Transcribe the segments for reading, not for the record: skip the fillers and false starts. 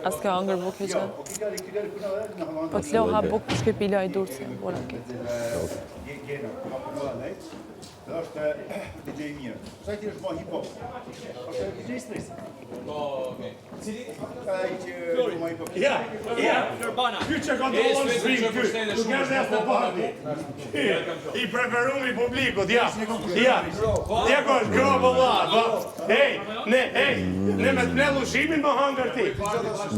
As ka hangër bukë që? Po të lo ha bukë për shkepila i durë se vola këtë. është DJ mirë. Sa ti është më hip-hop? Është DJ Stresi. Po, okay. Cili? Ai që më hip-hop. Ja, Urbana. Ky që kontrollon stream ky. Nuk ka as të parti. I preferumi publikut, ja. Ja. Ja kosh grobolla. Hey, ne me të ushimin më hangër ti.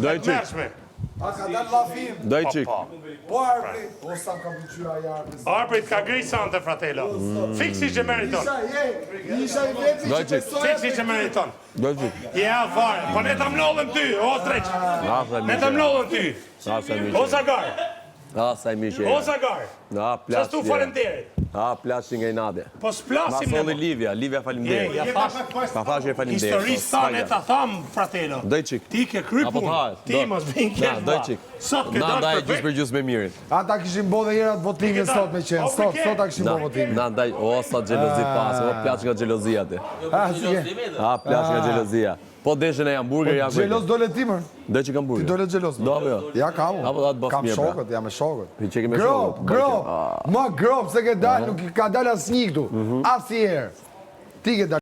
Dajçik. A ka dalë lafim? Dajçik. Po Arprit, o sa ka bëqyra i Arprit. Arprit ka gri sante, fratello. Fiksi që meriton. Isha i veti që besoj. Fiksi që meriton. Dajçik. Ja, fare. Po ne ta mlollëm ty, o streq. Ne ta mlollëm ty. O Zagar. Sa i miqe. O Zagar. Na plas. Sa stu falenderit. Plasin nga i nade. Po s'plasim ne. Ma Livia falimderit. Ja thash. Pa thashë falimderit. Historisë tane ta tham, fratello. Dajçik. Ti ke kry punë. Ti mos vin keq. Dajçik. Sot ke dalë dalë gjys për gjys me mirin. Ata kishin bo dhe jerat votimin sot me qenë. Sot ta kishin bo votimin. Na ndaj, sa xhelozi pas, plaç nga xhelozia ti. Plaç nga xhelozia. Po deshën e hamburger ja. Xheloz dole ti më. Dajçik hamburger. Ti dole xheloz. Do jo. Ja kam. Kam shokët, jam me shokët. Grop. Ma grop se ke dalë, nuk ka dalë asnjë këtu. Asnjëherë. Ti ke dalë.